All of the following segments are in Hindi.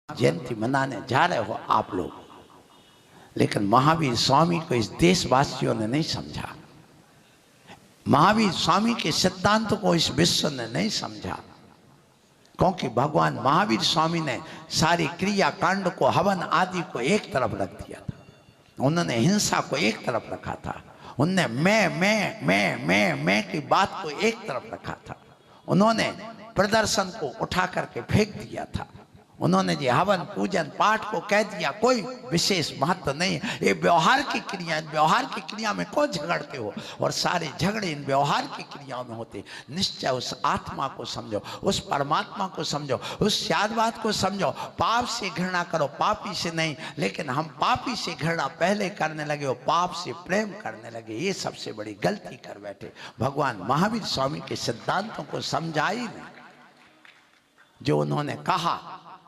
जयंती मनाने जा रहे हो आप लोग, लेकिन महावीर स्वामी को इस देशवासियों ने नहीं समझा। महावीर स्वामी के सिद्धांत को इस विश्व ने नहीं समझा, क्योंकि भगवान महावीर स्वामी ने सारी क्रिया कांड को, हवन आदि को एक तरफ रख दिया था। उन्होंने हिंसा को एक तरफ रखा था। उन्होंने मैं की बात को एक तरफ रखा था। उन्होंने प्रदर्शन को उठा करके फेंक दिया था। उन्होंने जी हवन पूजन पाठ को कह दिया कोई विशेष महत्व नहीं, ये व्यवहार की क्रिया, व्यवहार की क्रिया में क्यों झगड़ते हो? और सारे झगड़े इन व्यवहार की क्रियाओं में होते। निश्चय उस आत्मा को समझो, उस परमात्मा को समझो, उस शादवाद को समझो। पाप से घृणा करो, पापी से नहीं। लेकिन हम पापी से घृणा पहले करने लगे और पाप से प्रेम करने लगे। ये सबसे बड़ी गलती कर बैठे। भगवान महावीर स्वामी के सिद्धांतों को समझा ही नहीं। जो उन्होंने कहा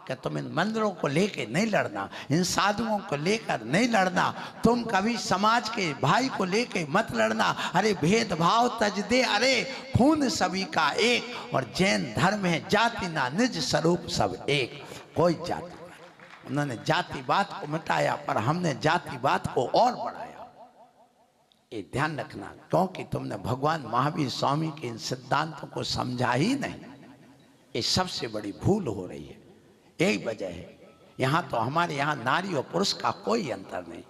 कि तुम इन मंदिरों को लेकर नहीं लड़ना, इन साधुओं को लेकर नहीं लड़ना, तुम कभी समाज के भाई को लेकर मत लड़ना। अरे भेदभाव तज दे, अरे खून सभी का एक। और जैन धर्म है जाति ना निज स्वरूप सब एक। कोई जाति, उन्होंने जातिवाद को मिटाया पर हमने जातिवाद को और बढ़ाया। ये ध्यान रखना, क्योंकि तुमने भगवान महावीर स्वामी के इन सिद्धांतों को समझा ही नहीं। ये सबसे बड़ी भूल हो रही है। यही वजह है। यहाँ तो हमारे यहाँ नारी और पुरुष का कोई अंतर नहीं,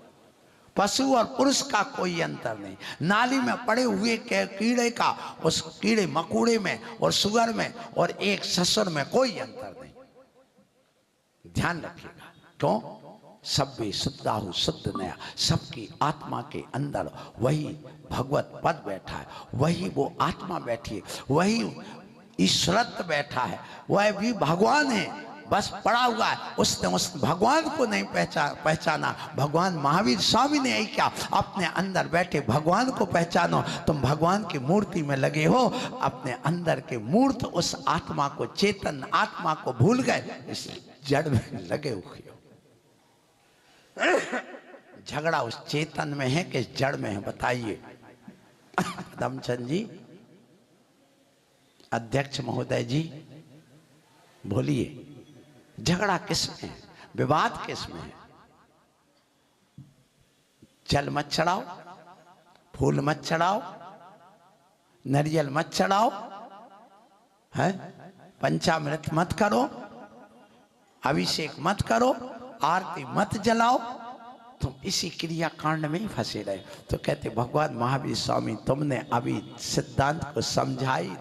पशु और पुरुष का कोई अंतर नहीं। नाली में पड़े हुए कीड़े का उस कीड़े मकोड़े में और सुअर में और एक ससुर में कोई अंतर नहीं। ध्यान रखिएगा। क्यों? सब भी शुद्धाहु शुद्ध नया। सबकी आत्मा के अंदर वही भगवत पद बैठा है, वही वो आत्मा बैठी है, वही ईश्वरत्व बैठा है, वह भी भगवान है। बस पड़ा हुआ है, उसने उस भगवान को नहीं पहचाना। भगवान महावीर स्वामी ने यही क्या, अपने अंदर बैठे भगवान को पहचानो। तुम भगवान की मूर्ति में लगे हो, अपने अंदर के मूर्त उस आत्मा को, चेतन आत्मा को भूल गए, इस जड़ में लगे हुए हो। झगड़ा उस चेतन में है कि जड़ में है? बताइए दमचंद जी, अध्यक्ष महोदय जी, बोलिए, झगड़ा किस में है? विवाद किस में है? जल मत चढ़ाओ, फूल मत चढ़ाओ, नारियल मत चढ़ाओ, है पंचामृत मत करो, अभिषेक मत करो, आरती मत जलाओ। तुम इसी क्रिया कांड में ही फंसे रहे। तो कहते भगवान महावीर स्वामी तुमने अभी सिद्धांत को समझा ही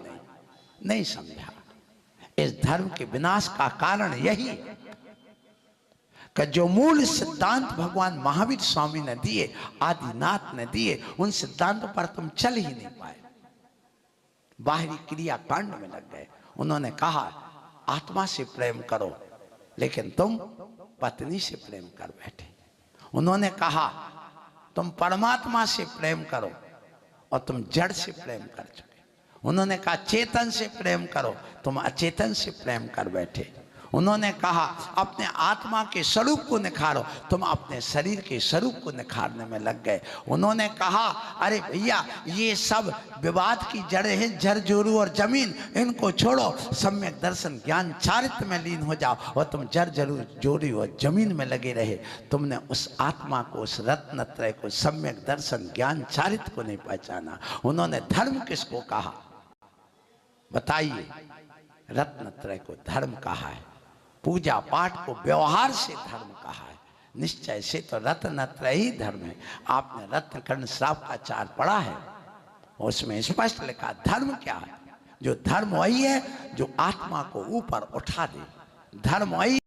नहीं समझा। इस धर्म के विनाश का कारण यही है कि जो मूल सिद्धांत भगवान महावीर स्वामी ने दिए, आदिनाथ ने दिए, उन सिद्धांतों पर तुम चल ही नहीं पाए। बाहरी क्रिया कांड में लग गए। उन्होंने कहा आत्मा से प्रेम करो, लेकिन तुम पत्नी से प्रेम कर बैठे। उन्होंने कहा तुम परमात्मा से प्रेम करो, और तुम जड़ से प्रेम कर चुके। उन्होंने कहा चेतन से प्रेम करो, तुम अचेतन से प्रेम कर बैठे। उन्होंने कहा अपने आत्मा के स्वरूप को निखारो, तुम अपने शरीर के स्वरूप को निखारने में लग गए। उन्होंने कहा अरे भैया ये सब विवाद की जड़ें हैं, जड़ जोरू और जमीन, इनको छोड़ो, सम्यक दर्शन ज्ञान चारित्र में लीन हो जाओ। और तुम जड़ जरूर जोरी और जमीन में लगे रहे। तुमने उस आत्मा को, उस रत्न त्रय को, सम्यक दर्शन ज्ञान चारित्र को नहीं पहचाना। उन्होंने धर्म किसको कहा? बताइए। रत्न त्रय को धर्म कहा है, पूजा पाठ को व्यवहार से धर्म कहा है, निश्चय से तो रत्न त्रय ही धर्म है। आपने रत्न कर्ण श्राप का चार पढ़ा है, उसमें स्पष्ट लिखा धर्म क्या है। जो धर्म वही है जो आत्मा को ऊपर उठा दे, धर्म वही